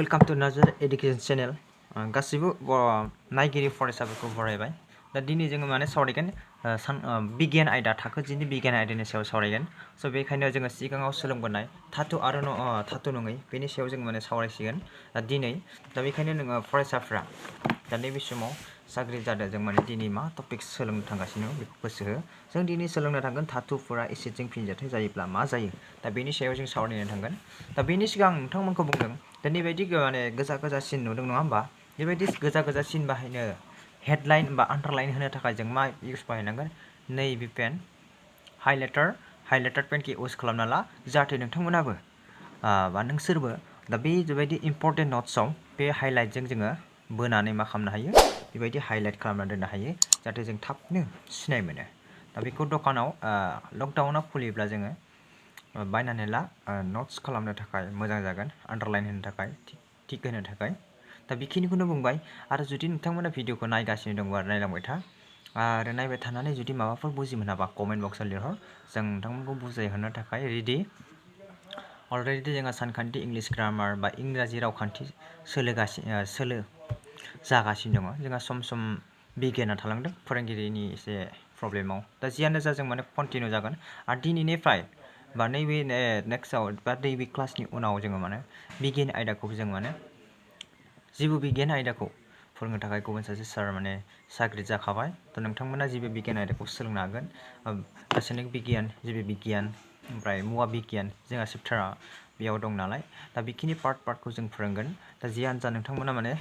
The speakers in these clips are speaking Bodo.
Welcome to Narzary Education Channel. गासिबो नायगिरि फरायसाफोरखौ बरायबाय। दा दिनै जोङो माने सावरायगोन बिगियान आयदा थाखो 10 नि बिगियान आयदानि सायाव सावरायगोन। स' बेखायनो जोङो सिगाङाव सोलोंबोनाय धातु आरो धातु नङै बेनि सायाव जों माने सावरायसिगोन दिनै। दा बेखायनो नोङो फरायसाफ्रा दा नैबे समाव साख्रि जादों जों माने दिनै मा टपिक सोलोंनो थांगासिनो बेखौ गोसो हो। जों दिनै सोलोंनो थांगोन धातुफोरा एसिडजों फिनजाथाय जायोब्ला मा जायो। दा बेनि सायाव जों सावरायनो थांगोन। दा बेनि सिगां नोंथांमोनखौ बुंदों दा नैबायदि माने गोजा गोजा सिन नुदों नङा होमबा? बेबायदि गोजा गोजा सिन बाहायनो हेडलाइन बा आन्डारलाइन होनो थाखाय जों मा इउस बाहायनांगोन? नैबे पेन हाइलाइटार पेनखौ इउस खालामना ला जाहाथे नोंथांमोनाबो बा नोंसोरबो दा बेबायदि इम्पर्टेन्ट नट्सआव बे हाइलाइटजों जोङो बोनानै मा खालामनो हायो? बेबायदि हाइलाइट खालामना दोननो हायो जाहाथे जों थाबनो सिनाय मोनो। दा बेखौ दखानाव लकडाउनाव खुलियोब्ला जोङो बायनानै ला नट्स खालामनो थाखाय मोजां जागोन आन्डारलाइन होनो थाखाय थिक होनो थाखाय। दा बेखिनिखौनो बुंबाय आरो जुदि नोंथांमोना भिडिअखौ नायगासिनो दंबा नायलांबाय था आरो नायबाय थानानै जुदि माबाफोर बुजि मोनाबा कमेन्ट बक्सआव लिरहर जों नोंथांमोनखौ बुजायहोनो थाखाय रेडि। अलरेडि जोंहा सानखान्थि इंलिश ग्रामार बा इंराजि रावखान्थि सोलो जागासिनो दङ। जोंहा सम सम बिगियाना थालांदों फोरोंगिरिनि एसे प्रब्लेमाव। दा जियानो जा जों माने कन्टिनिउ जागोन आरो दिनैनिफ्राय बा नैबे नेक्स्टआव बा नैबे क्लासनि उनाव जोङो माने बिगियान आयदाखौ जों माने जेबो बिगियान आयदाखौ फोरोंनो थाखाय गुबुन सासे सार माने साख्रि जाखाबाय। थ' नोंथांमोना जेबो बिगियान आयदाखौ सोलोंनो हागोन। रासायनिक बिगियान, जिबि बिगियान, ओमफ्राय मुवा बिगियान जोंहा चेप्टारा बेयाव दं नालाय। दा बेखिनि पार्टखौ जों फोरोंगोन। दा जियानो जा नोंथांमोना माने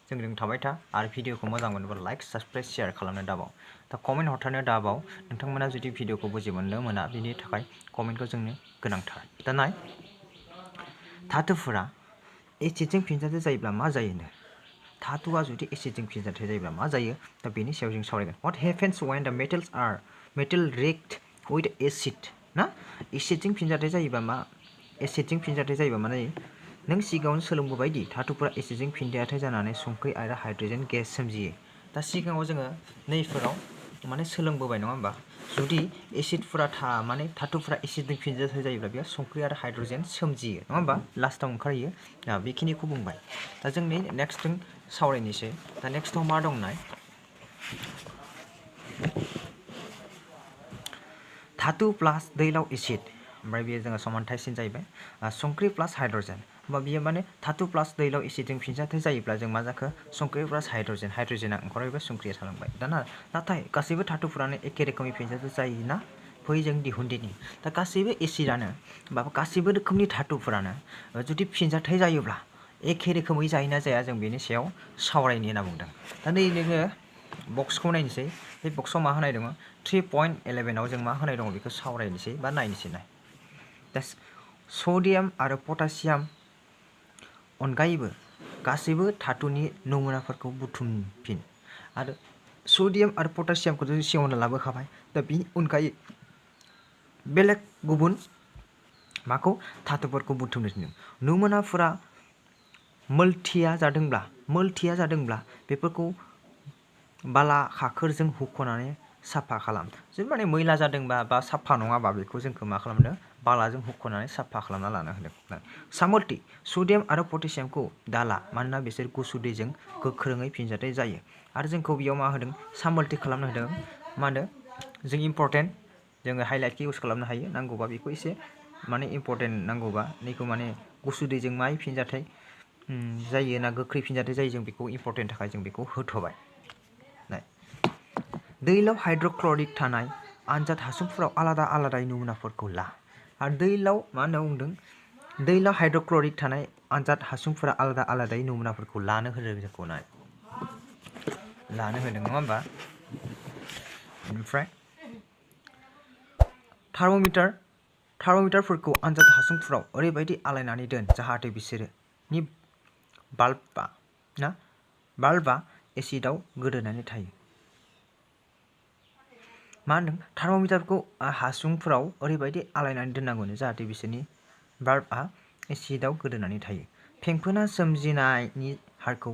जोंजों थाबाय था आरो भिडिअखौ मोजां मोनोबा लाइक साबसक्राइब शेयार खालामनो दाबाव। दा कमेन्ट हरथारनो दाबाव। नोंथांमोना जुदि भिडिअखौ बुजि मोना बिनि थाखाय कमेन्टखौ जोंनो गोनांथार। दा नाय धातुफोरा एसिडजों फिनजाथाय जायोब्ला मा जायोनो? धातुआ जुदि एसिडजों फिनजाथाय जायोब्ला मा जायो? दा बेनि सायाव जों सावरायगोन। What happens when the metal react with acid? ना एसिडजों फिनजाथाय जायोबा मा जायो? नों सिगाङावनो सोलोंबोबाय दि धातुफोरा एसिडजों फिनजाथाय जानानै संख्रि आरो हाइड्रजेन गेस सोमजियो। दा सिगाङाव जोङो नैफोराव माने सोलोंबोबाय नङा होमबा? जुदि एसिडफोरा माने धातुफोरा एसिडजों फिनजाथाय जायोब्ला बेयाव संख्रि आरो हाइड्रजेन सोमजियो नङा होमबा? लास्टाव ओंखारहैयो। बेखिनिखौ बुंबाय। दा जों नेक्स्ट जों सावरायनोसै। दा नेक्स्टआव मा दंनाय? धातु प्लास दैलाव एसिड ओमफ्राय बेयो जोङो समानथायसिन जाहैबाय संख्रि प्लास हाइड्रजेन। होमबा बेयो माने धातु प्लास दैलाव एसिडजों फिनजाथाय जायोब्ला जों मा जाखो? संख्रि प्लास हाइड्रजेना ओंखारबाय संख्रिया थालांबाय। दाना नाथाय गासैबो धातुफोरानो एखे रोखोमनि फिनजाथाय जायोना? फै जों दिहुनदिनि। दा गासैबो एसिडआनो बा गासैबो रोखोमनि धातुफोरानो जुदि फिनजाथाय जायोब्ला एखे रोखोमै जायोना जाया जों बेनि सायाव सावरायनो होनना बुंदों। दा नै नोङो बक्सखौ नायनोसै। बे बक्सआव मा होनाय दङ? 3.11 जों मा होनाय दङ बेखौ सावरायनोसै बा नायनोसै नाय। दा सडियाम आरो पटासियाम अनगायैबो गासैबो धातुनि नमुनाफोरखौ बुथुमफिन। आरो सडियाम आरो पटासियामखौ जों सिगाङावनो लाबोखाबाय। दा बेनि अनगायै बेलेग गुबुन माखौ धातुफोरखौ बुथुमनो थिनदों। नमुनाफोरा मोल्टिया जादोंब्ला बेफोरखौ बाला खाखोरजों हुख'नानै साफा खालाम। जुदि माने मैला जादोंबा बा साफा नङाबा बेखौ जोंखौ मा खालामदों? बालाजों हुख'नानै साफा खालामना लानो होदों। सामोल्टि सडियाम आरो पटासियामखौ दाला मानोना बिसोर गुसु दैजों गोख्रोङै फिनजाथाय जायो। आरो जोंखौ बेयाव मा होदों? सामोल्टि खालामनो होदों। मा होनो? जों इम्पर्टेन्ट जोङो हाइलाइटखौ इउस खालामनो हायो नांगौबा बेखौ एसे माने इम्पर्टेन्ट नांगौबा नैखौ माने गुसु दैजों माय फिनजाथाय जायो ना गोख्रै फिनजाथाय जायो जों बेखौ इम्पर्टेन्ट थाखाय जों बेखौ होथ'बाय। दैलाव हाइड्र'क्लरिक थानाय आनजाद हासुंफोराव आलादा आलादा नमुनाफोरखौ ला। आरो दैलाव मा होनना बुंदों? दैलाव हाइड्र'क्लरिक थानाय आनजाद हासुंफोरा आलादा आलादायै नमुनाफोरखौ लानो होदों जोंखौ लानो होदों नङा होमबा? ओमफ्राय थार्म'मिटारफोरखौ आनजाद हासुंफोराव ओरैबायदि आलायनानै दोन जाहाथे बिसोरनि बाल्बा एसिडआव गोदोनानै थायो। मा होनदों? थार्म'मिटारखौ हासुंफोराव ओरैबायदि आलायनानै दोननांगौनो जाहाथे बिसोरनि बाल्बआ एसिडआव गोदोनानै थायो। फेंफोना सोमजिनायनि हारखौ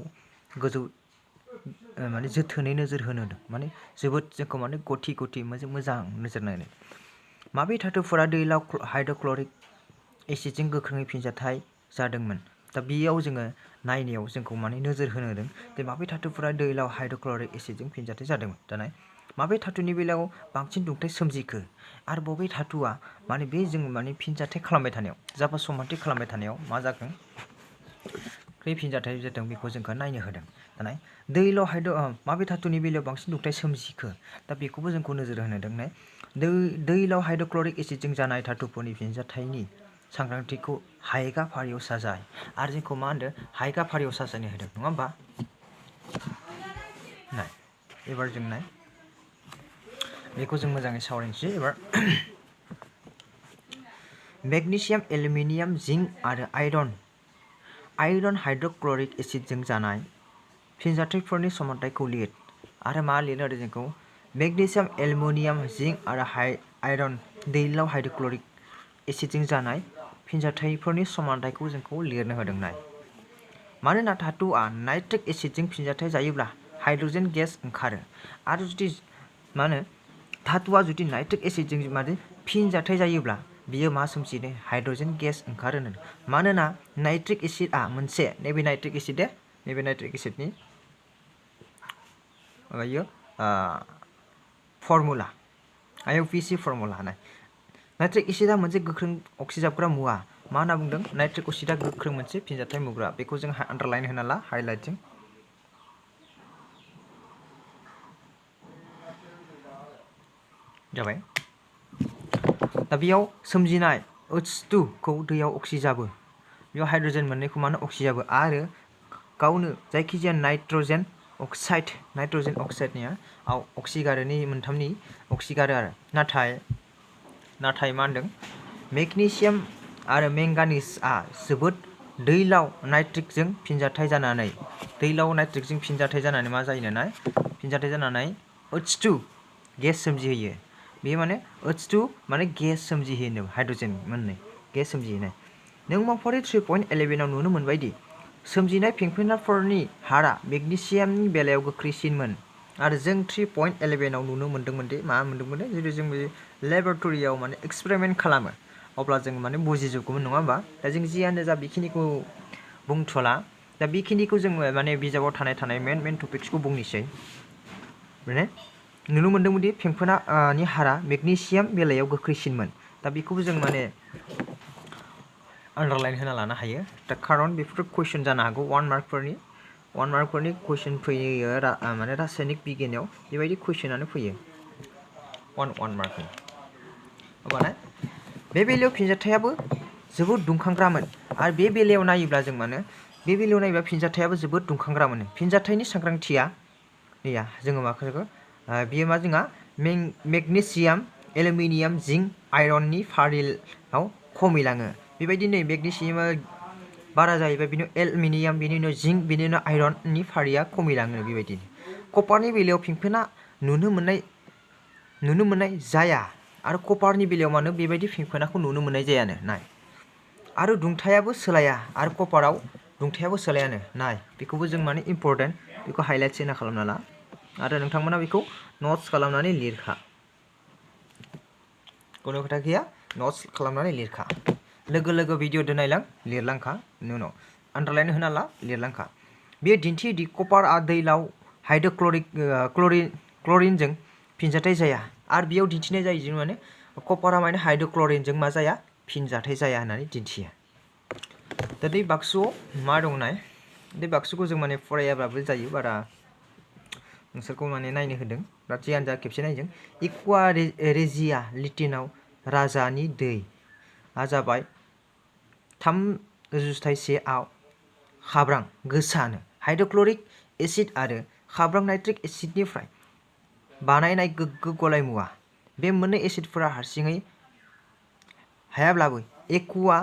गोजौ माने जोथोनै नोजोर होनो होदों। माने जोबोद जोंखौ माने गथि मोजां नोजोर नायनो। माबे धातुफोरा दैलाव हाइड्र'क्लरिक एसिडजों गोख्रोङै फिनजाथाय जादोंमोन? दा बेयाव जोङो नायनायाव जोंखौ माने नोजोर होनो होदों जे माबे धातुफोरा दैलाव हाइड्र'क्लरिक एसिडजों फिनजाथाय जादोंमोन दाना माबे धातुनि बेलायाव बांसिन दुंथाय सोमजिखो आरो बबे धातुआ माने बे जों माने फिनजाथाय खालामबाय थानायाव जाबा समानथि खालामबाय थानायाव मा जागोन बे फिनजाथाय जादों बेखौ जोंखौ नायनो होदों दाना दैलाव माबे धातुनि बेलायाव बांसिन दुंथाय सोमजिखो दा बेखौबो जोंखौ नोजोर होनो होदों दैलाव हाइड्र'क्लरिक एसिडजों जानाय धातुफोरनि फिनजाथायनि सांग्रांथिखौ हायगा फारियाव साजाय आरो जोंखौ मा होनदों हायगा फारियाव साजायनो होदों नङा होमबा नाय एबार जों नाय बेखौ जों मोजाङै सावरायनोसै एबार मेग्नेसियाम एलुमिनियाम जिंक आरो आयरन हाइड्र'क्लरिक एसिडजों जानाय फिनजाथायफोरनि समानथायखौ लिर आरो मा लिरनो होदों जोंखौ मेग्नेसियाम एलुमिनियाम जिंक आरो आयरन दैलाव हाइड्र'क्लरिक एसिडजों जानाय फिनजाथायफोरनि समानथायखौ जोंखौ लिरनो होदों नाय मानोना धातुआ नाइट्रिक एसिडजों फिनजाथाय जायोब्ला हाइड्रजेन गेस ओंखारो आरो जुदि मा होनो धातुआ जुदि नाइट्रिक एसिडजों माने फिनजाथाय जायोब्ला बियो मा सोमजिनो हाइड्रजेन गेस ओंखारो मानोना नाइट्रिक एसिडआ मोनसे नैबे नाइट्रिक एसिड नैबे नाइट्रिक एसिडनि माबायो फर्मुला IUPAC फर्मुला नाय नाइट्रिक एसिडआ मोनसे गोख्रों अक्सिजाबग्रा मुवा मा होनना बुंदों नाइट्रिक एसिडआ गोख्रों मोनसे फिनजाथाय मुग्रा बेखौ जों आन्डारलाइन होना ला हाइलाइटजों जाबाय दा बेयाव सोमजिनाय H2 खौ दैयाव अक्सिजाबो बेयाव हाइड्रजेन मोननैखौ मानो अक्सिजाबो आरो गावनो जायखिजाया नाइट्रजेन अक्साइडनिया अक्सिगारोनि मोनथामनि अक्सिगारो आरो नाथाय मा होनदों मेग्नेसियाम आरो मेंगानिजआ जोबोद दैलाव नाइट्रिकजों फिनजाथाय जानानै मा जायो नालाय फिनजाथाय जानानै H2 गेस सोमजिहोयो बे माने H2 माने गेस सोमजिहोयो हाइड्रजेन मोननै गेस सोमजिहोनाय नों मावफारि 3.11 आव नुनो मोनबायदि सोमजिनाय फेंफोनाफोरनि हारा मेग्नेसियामनि बेलायाव गोख्रैसिनमोन आरो जों 3.11 आव नुनो मोनदोंमोन दि मा मोनदोंमोन जुदि जों लेबरेटरियाव माने एक्सपेरिमेन्ट खालामो अब्ला जों माने बुजिजोबगौमोन नङा होमबा दा जों जियानो जा बेखिनिखौ बुंथ'ला दा बेखिनिखौ जों माने बिजाबाव थानाय मेन टपिक्सखौ बुंनोसै माने नुनो मोनदोंमोन दि फेंफोनानि हारा मेग्नेसियाम बेलायाव गोख्रैसिनमोन दा बेखौबो जों माने आन्डारलाइन होना लानो हायो दा खारन बेफोर कुइसन जानो हागौ 1 मार्कफोरनि कुइसन फैयो माने रासायनिक बिगियानाव बेबायदि कुइसनानो फैयो 1 मार्कनि अब्ला बे बेलायाव फिनजाथायाबो जोबोद दुंखांग्रामोन आरो बे बेलायाव नायोब्ला जों माने बे बेलायाव नायोब्ला फिनजाथायाबो जोबोद दुंखांग्रामोन फिनजाथायनि सांग्रांथिया गैया जोङो माखौ बियो मा जोंहा मेग्नेसियाम एलुमिनियाम जिंक आयरननि फारिलाव खमिलाङो बेबायदिनो मेग्नेसियामा बारा जायोबा बिनि एलुमिनियाम बिनि उनाव जिंक बिनि उनाव आयरननि फारिया खमिलाङो बेबायदिनो कपारनि बेलायाव फेंफोना नुनो मोननाय जाया आरो कपारनि बेलायाव मानो बेबायदि फेंफोनाखौ नुनो मोननाय जायानो नाय आरो दुंथायाबो सोलाया आरो कपाराव दुंथायाबो सोलायानो नाय बेखौबो जों माने इम्परटेन्ट बेखौ हाइलाइट होना खालामना ला आरो नोंथांमोना बेखौ नट्स खालामनानै लिरखा कुनु खोथा गैया नट्स खालामनानै लिरखा लोगो भिडिअ दोनायलां लिरलांखा बेनि उनाव आन्डारलाइन होना ला लिरलांखा बेयो दिन्थियोदि कपारआ दैलाव क्लरिनजों फिनजाथाय जाया आरो बेयाव दिन्थिनाय जायो जों माने कपारआ माने हाइड्र'क्लरिनजों मा जाया फिनजाथाय जाया होननानै दिन्थियो दा दै बाक्सुआव मा दं नाय दै बाक्सुखौ जों माने फरायाब्लाबो जायो बारा नोंसोरखौ माने नायनो होदों दा जियानो जा खेबसे नायजों इक्वा रेजिया लिटिनाव राजानि दैआ जाबाय 3:1 खाब्रां गोसानो हाइड्र'क्लरिक एसिड आरो खाब्रां नाइट्रिक एसिडनिफ्राय बानायनाय गोग्गो गलायमुवा बे मोननै एसिडफोरा हारसिङै हायाब्लाबो एक्वा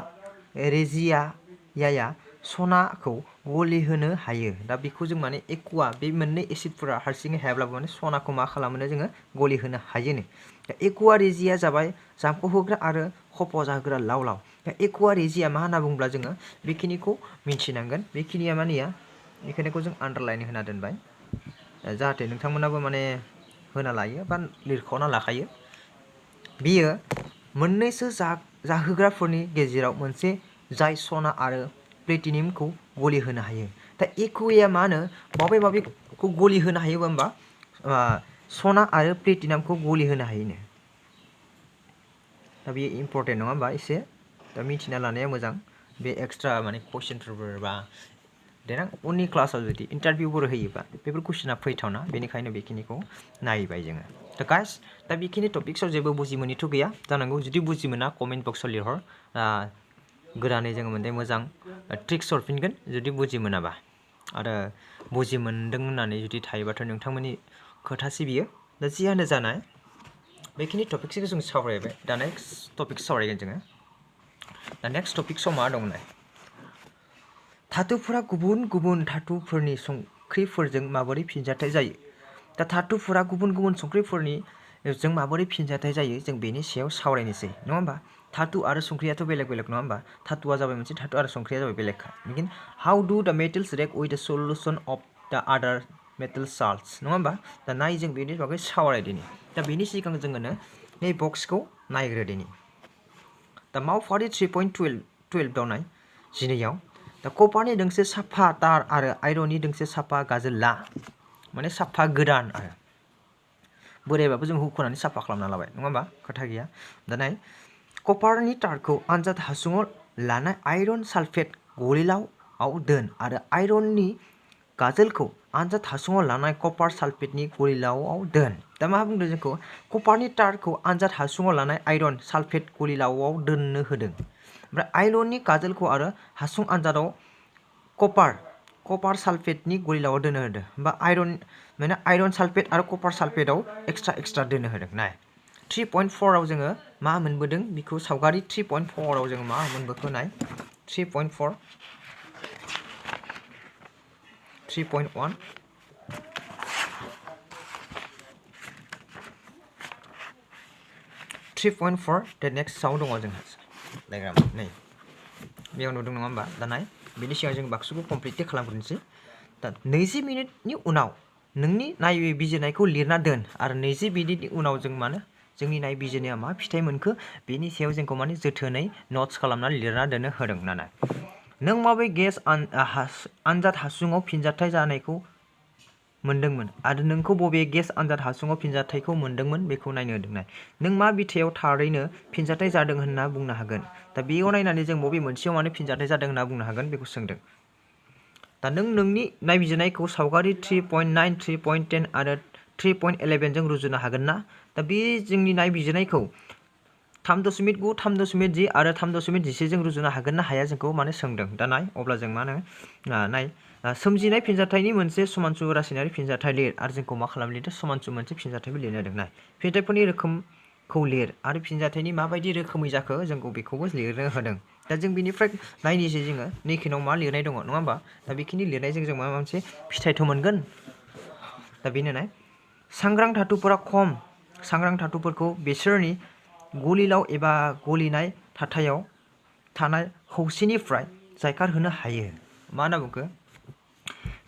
रेजियाया सनाखौ गलिहोनो हायो दा बेखौ जों माने एक्वा बे मोननै एसिडफोरा हारसिङै हायाब्लाबो माने सनाखौ मा खालामनो जोङो गलिहोनो हायोनो दा एक्वा रेजिया जाबाय जामख'होग्रा आरो खफ' जाहोग्रा लाव दा एक्वा रेजिया मा होनना बुङोब्ला जोङो बेखिनिखौ मिन्थिनांगोन बेखिनिया मानिया बेखिनिखौ जों आन्डारलाइन होना दोनबाय जाहाथे नोंथांमोनाबो माने होना लायो बा लिरख'ना लाखायो बियो मोननैसो जाहोग्राफोरनि गेजेराव मोनसे जाय सना आरो प्लेटिनियमखौ गलि होनो हायो दा एकुवेया मा होनो माबेखौ गलि होनो हायो होनबा सना आरो प्लेटिनामखौ गलि होनो हायोनो दा बेयो इम्पर्टेन्ट नङा होमबा एसे दा मिथिना लानाया मोजां बे एक्सट्रा माने कुइसनफोर बा देनां उननि क्लासाव जुदि इन्टारभिउफोर होयोबा बेफोर कुइसना फैथावना बेनिखायनो बेखिनिखौ नायबाय जोङो दा गाइस दा बेखिनि टपिक्सआव जेबो बुजि मोनैथ' गैया जानांगौ जुदि बुजि मोना कमेन्ट बक्सआव लिरहर गोदानै जोङो मोनसे मोजां ट्रिक्स हरफिनगोन जुदि बुजि मोनाबा आरो बुजि मोनदों होननानै जुदि थायोबाथ' नोंथांमोननि खोथासि बियो दा जियानो जानाय बेखिनि टपिक्सखौ जों सावरायबाय दा नेक्स्ट टपिक सावरायगोन जोङो दा नेक्स्ट टपिक्सआव मा दंनाय धातुफोरा गुबुन गुबुन धातुफोरनि संख्रिफोरजों माबोरै फिनजाथाय जायो दा धातुफोरा गुबुन गुबुन संख्रिफोरनि जों माबोरै फिनजाथाय जायो जों बेनि सायाव सावरायनोसै नङा होमबा धातु आरो संख्रियाथ' बेलेग बेलेग नङा होमबा धातुआ जाबाय मोनसे धातु आरो संख्रिया जाबाय बेलेगखा लेकिन हाउ डु द मेटेल्स रिएक्ट विथ द सल्युशन अफ द आदार मेटेल साल्ट्स नङा होमबा दा नाय जों बेनि बागै सावरायदिनि दा बेनि सिगां जोङो नै बक्सखौ नायग्रोदिनि दा मावफारि 3.12 आव नाय जिनैयाव दा कपारनि दोंसे साफा तार आरो आयरननि दोंसे साफा गाजोल ला माने साफा गोदान आरो बोरायबाबो जों हुख'नानै साफा खालामना लाबाय नङा होमबा खोथा गैया दा नाय कपारनि तारखौ आनजाद हासुङाव लानाय आयरन सालफेट गलिलावआव दोन आरो आयरननि गाजोलखौ आनजाद हासुङाव लानाय कपार सालफेटनि गलिलावआव दोन दा मा बुंदों जोंखौ कपारनि तारखौ आनजाद हासुङाव लानाय आयरन सालफेट गलिलावआव दोननो होदों ओमफ्राय आयरननि गाजोलखौ आरो हासुं आनजादाव कपार सालफेटनि गलिलावआव दोननो होदों बा आयरन सालफेट आरो कपार सालफेटआव एक्सट्रा दोननो होदों नाय 3.4 आव जोङो मा मोनबोदों बेखौ सावगारि 3.4 आव जोङो मा मोनबोखो नाय 3.4 3.1 3.4 दा नेक्स्टआव दङ जोंहा डायग्राम नै बेयाव नुदों नङा होमबा दा नाय बेनि सिगां जों बाक्सुखौ कमप्लिटलि खालामग्रोनोसै दा 20 मिनिटनि उनाव नोंनि नायबिजिरनायखौ लिरना दोन आरो 20 मिनिटनि उनाव जों मानो जोंनि नायबिजिरनाया मा फिथाइ मोनखो बेनि सायाव जोंखौ माने जोथोनै नट्स खालामनानै लिरना दोननो होदों नालाय नों माबे गेस आनजाद हासुङाव फिनजाथाय जानायखौ मोनदोंमोन आरो नोंखौ बबे गेस आनजाद हासुङाव फिनजाथायखौ मोनदोंमोन बेखौ नायनो होदों नाय नों मा बिथायाव थारैनो फिनजाथाय जादों होनना बुंनो हागोन दा बेयाव नायनानै जों बबे मोनसेयाव माने फिनजाथाय जादों होनना बुंनो हागोन बेखौ सोंदों दा नों नोंनि नायबिजिरनायखौ सावगारि 3.9 3.10 आरो 3.11 जों रुजुनो हागोन ना दा बे जोंनि नायबिजिरनायखौ 3.9 3.10 आरो 3.11 जों रुजुनो हागोन ना हाया जोंखौ माने सोंदों दा नाय अब्ला जों मा होनो नाय सोमजिनाय फिनजाथायनि मोनसे समानसु रासायनारि फिनजाथाय लिर आरो जोंखौ मा खालामनो लिरदों समानसु मोनसे फिनजाथायबो लिरनो होदों नाय फिनजाथायफोरनि रोखोमखौ लिर आरो फिनजाथायनि माबायदि रोखोमै जाखो जोंखौ बेखौबो लिरनो होदों दा जों बिनिफ्राय नायनोसै जोङो नैखिनाव मा लिरनाय दङ नङा होमबा दा बेखिनि लिरनायजों जों माबा मोनसे फिथाइथ' मोनगोन दा बेनो नाय सांग्रां धातुफोरा खम सांग्रां धातुफोरखौ बिसोरनि गलिलाव एबा गलिनाय थाथायाव थानाय खौसेनिफ्राय जायखारहोनो हायो मा होनना बुंखो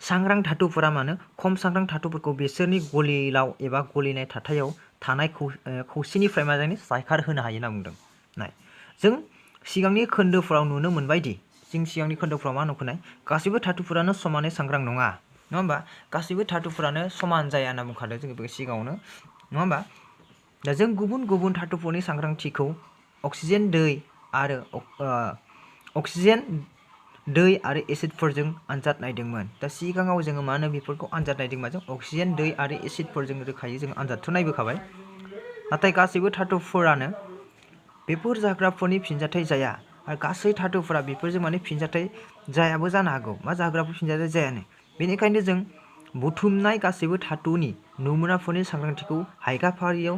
सांग्रां धातुफोरा मानो खम सांग्रां धातुफोरखौ बिसोरनि गलिलाव एबा गलिनाय थाथायाव थानाय खौसेनिफ्राय मा जायो जायखारहोनो हायो होनना बुंदों नाय जों सिगांनि खोन्दोफोराव नुनो मोनबायदि जों सिगांनि खोन्दोफोराव मा नुखोनाय गासैबो धातुफोरानो समानै सांग्रां नङा होमबा गासैबो धातुफोरानो समान जाया होनना बुंखादों जों बे सिगाङावनो नङा होमबा दा जों गुबुन गुबुन धातुफोरनि सांग्रांथिखौ अक्सिजेन दै आरो एसिडफोरजों आनजाद नायदोंमोन दा सिगाङाव जोङो मा होनो बेफोरखौ आनजाद नायदोंमोन जों अक्सिजेन दै आरो एसिडफोरजों रोखायै जों आनजादथ' नायबोखाबाय नाथाय गासैबो धातुफोरानो बेफोर जाग्राफोरनि फिनजाथाय जाया आरो गासै धातुफोरा बेफोरजों माने फिनजाथाय जायाबो जानो हागौ मा जाग्राफोर फिनजाथाय जायानो बेनिखायनो जों बुथुमनाय गासैबो धातुनि नमुनाफोरनि सांग्रांथिखौ हायगाफारियाव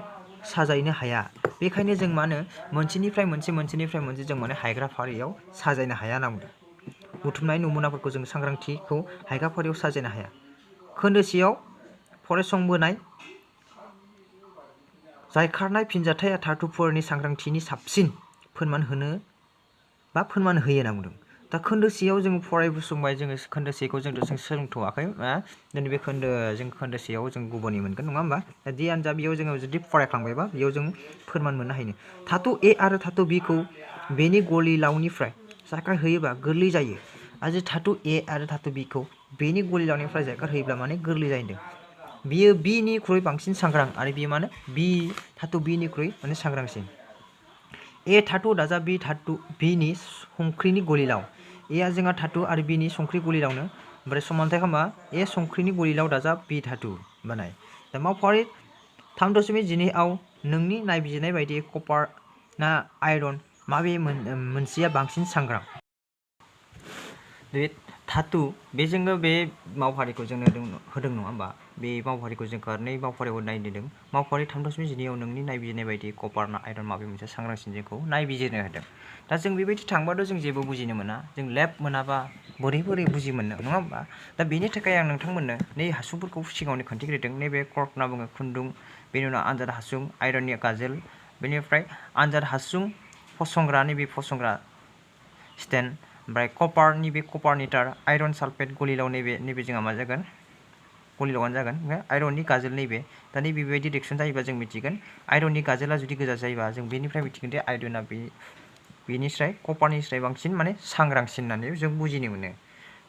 साजायनो हाया बेखायनो जों मा होनो मोनसेनिफ्राय मोनसे जों माने हायग्राफारियाव साजायनो हाया होनना बुंदों बुथुमनाय नमुनाफोरखौ जों सांग्रांथिखौ हायगाफारियाव साजायनो हाया खोन्दोसेयाव फरायसंबोनाय जायखारनाय फिनजाथाया धातुफोरनि सांग्रांथिनि साबसिन फोरमान होयो होनना बुंदों दा खोन्दोसेयाव जों फरायसंबाय जोङो खोन्दोसेखौ जों सोलोंथ'वाखै दिनै बे खोन्दोसेयाव जों गुबुननि मोनगोन नङा होमबा दा जियानो जा बेयाव जोङो जुदि फरायखांबायबा बेयाव जों फोरमान मोननो हायो धातु ए आरो धातु बि खौ बेनि गलिलावनिफ्राय जायखारहोयोबा गोरलै जायो आरो धातु A आरो धातु B खौ बेनि गलिलावनिफ्राय जायगारहोयोब्ला माने गोरलै जाहैदों बियो B निख्रुइ बांसिन सांग्रां आरो बियो माने धातु B निख्रुइ माने सांग्रांसिन A धातु दाजाब B धातु B नि संख्रिनि गलिलाव A आ जोंहा धातु आरो B नि संख्रि गलिलावनो ओमफ्राय समानथाय खालामबा A संख्रिनि गलिलाव दाजाब B धातु बानाय दा मावफारि 3.12 आव नोंनि नायबिजिरनाय बायदियै कपार ना आयरन माबे मोनसेया बांसिन सांग्रां बे धातु बेजोंनो बे मावफारिखौ जोंनो होदों नङा होमबा बे मावफारिखौ जों खारनै मावफारियाव नायदों मावफारि 3.12 आव नोंनि नायबिजिरनाय बायदि कपार ना आयरन माबे मोनसे सांग्रांसिन जोंखौ नायबिजिरनो होदों दा जों बेबायदि थांबाथ' जों जेबो बुजिनो मोना जों लेब मोनाबा बोरै बुजि मोननो नङा होमबा दा बेनि थाखाय आं नोंथांमोननो नै हासुंफोरखौ सिगाङावनो खोन्थिग्रोदों नैबे कर्क होनना बुङो खुन्दुं बेनि उनाव आनजाद हासुं आयरननि गाजोल बेनिफ्राय आनजाद हासुं फसंग्रा नैबे फसंग्रा स्टेन्ड ओमफ्राय कपारनि बे कपारनि तार आयरन सालफेट गलिलाव नैबे जोंहा मा जागोन गलिलावानो जागोन ओमफ्राय आयरननि गाजोल नैबे दा नैबे बेबायदि रिएक्सन जायोबा जों मिथिगोन आयरननि गाजोला जुदि गोजा जायोबा जों बेनिफ्राय मिथिगोन दि आयरना बेनिफ्राय कपारनिफ्राय बांसिन माने सांग्रांसिन होननानै जों बुजिनो मोनो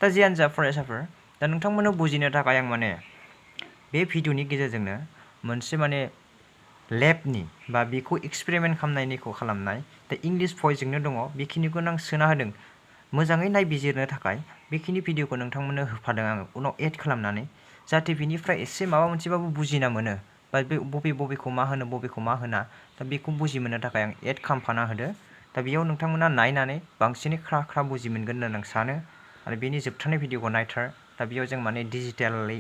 दा जियानो जा फरायसाफोर दा नोंथांमोननो बुजिनो थाखाय आं माने बे भिडिअनि गेजेरजोंनो मोनसे माने लेबनि बा बेखौ एक्सपेरिमेन्ट खालामनायनिखौ खालामनाय दा इंलिश भइसजोंनो दङ बेखिनिखौनो आं सोना होदों मोजाङै नायबिजिरनो थाखाय बेखिनि भिडिअखौ नोंथांमोननो होफादों आङो उनाव एड खालामनानै जाहाथे बिनिफ्राय एसे माबा मोनसेबाबो बुजिना मोनो बा बे बबेखौ मा होनो बबेखौ मा होना दा बेखौ बुजि मोननो थाखाय आं एड खालामफाना होदो दा बेयाव नोंथांमोना नायनानै बांसिनै ख्रा बुजि मोनगोन होननानै आं सानो आरो बेनि जोबथारनाय भिडिअखौ नायथार दा बेयाव जों माने डिजिटेलि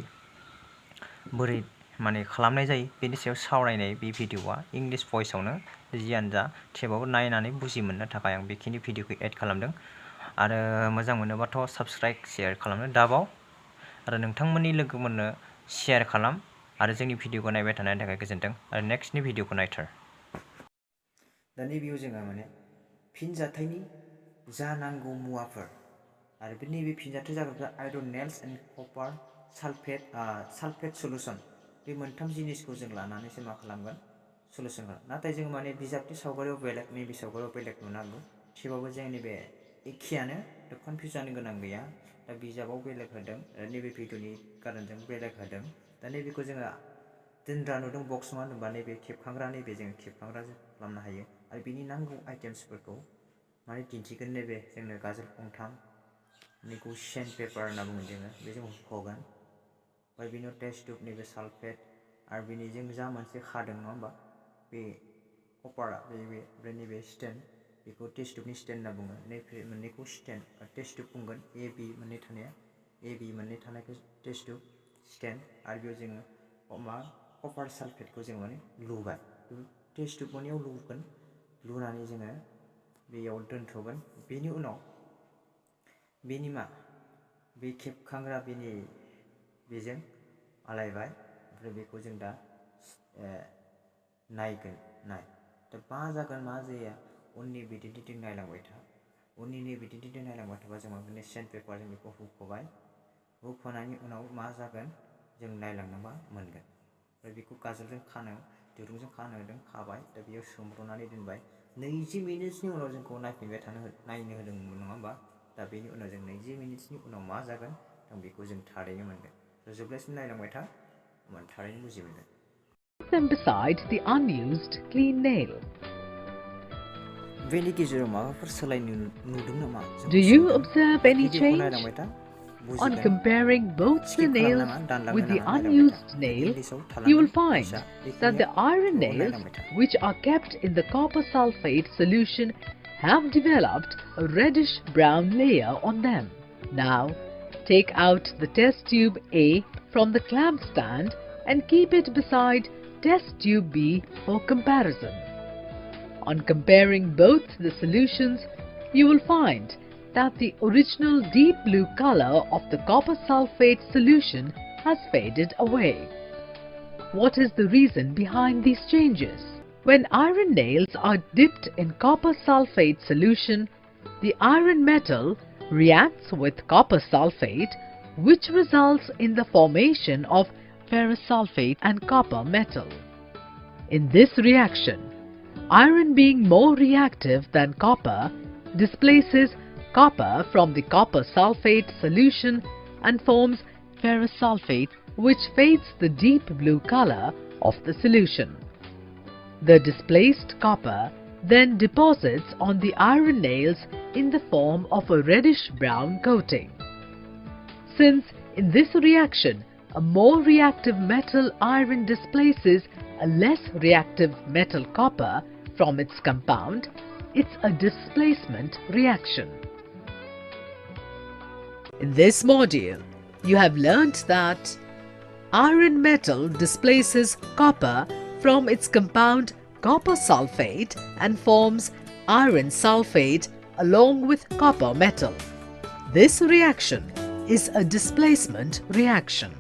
बोरै माने खालामनाय जायो बेनि सायाव सावरायनाय बे भिडिअआ इंलिश भइसआवनो जियानो जा थेवबाबो नायनानै बुजि मोननो थाखाय आं बेखिनि भिडिअखौ एड खालामदों आरो मोजां मोनोबाथ' साबस्क्राइब शेयार खालामनो दाबाव आरो नोंथांमोननि लोगोफोरनो शेयार खालाम आरो जोंनि भिडिअखौ नायबाय थानायनि थाखाय गोजोन्थों आरो नेक्स्टनि भिडिअखौ नायथार दा नैबेयाव जोंहा माने फिनजाथायनि जा नांगौ मुवाफोर आरो बे नैबे फिनजाथाय जाग्रा आयरन नेल्स एन्ड कपार सालफेट सलुसन बे मोनथाम जिनिसखौ जों लानानैसो मा खालामगोन सलुसन खालाम नाथाय जों माने बिजाबनि सावगारियाव बेलेग नैबे सावगारियाव बेलेग नुनो हागौ थेवबाबो जों नैबे एखेयानो कनफिउस जानो गोनां गैया दा बिजाबाव बेलेग होदों नैबे भिडिअनि कारनजों बेलेग होदों दा नैबेखौ जोङो दोनग्रा नुदों बक्स नङा होनबा नैबे खेबखांग्रा नैबे जों खेबखांग्रा खालामनो हायो आरो बिनि नांगौ आइटेम्सफोरखौ माने दिन्थिगोन नैबे जोंनो गाजोल गंथाम नैखौ सेन्ड पेपार होनना बुङो जोङो बेजों होख'गोन ओमफ्राय बेनि उनाव टेस्ट ट्युब नैबे सालफेट आरो बेनिजों जा मोनसे खादों नङा होमबा बे कपारा ओमफ्राय नैबे स्टेन्ड बेखौ टेस्ट ट्युबनि स्टेन्ड होनना बुङो नैबे मोननैखौ स्टेन्ड टेस्ट ट्युब बुंगोन ए बि मोननै थानाया ए बि मोननै थानायखौ टेस्ट ट्युब स्टेन्ड आरो बेयाव जोङो मा कपार सालफेटखौ जों माने लुबाय टेस्ट ट्युब मोननैयाव लुगोन लुनानै जोङो बेयाव दोनथ'गोन बेनि उनाव बेनि मा बे खेबखांग्रा बेजों आलायबाय ओमफ्राय बेखौ जों दा नायगोन दा मा जागोन मा जाया उननि बिदिन्थिजों नायलांबाय था उननि बिदिन्थिजों नायलांबाय थाबा जों माने सेन्ड पेपार जों बेखौ हुख'बाय हुख'नायनि उनाव मा जागोन जों नायलांनोबा मोनगोन ओमफ्राय बेखौ गाजोलजों दिरुंजों खानो होदों खाबाय दा बेयाव सोमब्रनानै दोनबाय 20 मिनिटनि उनाव जोंखौ नायनो होदोंमोन नङा होमबा दा बेनि उनाव जों 20 मिनिटनि उनाव मा जागोन जों बेखौ जों थारैनो मोनगोन जोबजासिम नायलांबाय था थारैनो बुजि मोनगोन them beside the unused clean nail. बेनि गेजेराव माबाफोर सोलायनो नुदों नामा Do you observe any change? On comparing both the nails with the unused nail, you will find that the iron nails, which are kept in the copper sulfate solution, have developed a reddish-brown layer on them. Now, take out the test tube A from the clamp stand and keep it beside test tube B for comparison. On comparing both the solutions, you will find that the original deep blue color of the copper sulfate solution has faded away. What is the reason behind these changes? When iron nails are dipped in copper sulfate solution, the iron metal reacts with copper sulfate, which results in the formation of ferrous sulfate and copper metal. In this reaction, iron being more reactive than copper displaces copper from the copper sulfate solution and forms ferrous sulfate, which fades the deep blue color of the solution. The displaced copper then deposits on the iron nails in the form of a reddish-brown coating. Since in this reaction, a more reactive metal iron displaces a less reactive metal copper from its compound, it's a displacement reaction. In this module, you have learnt that iron metal displaces copper from its compound copper sulfate and forms iron sulfate along with copper metal. This reaction is a displacement reaction.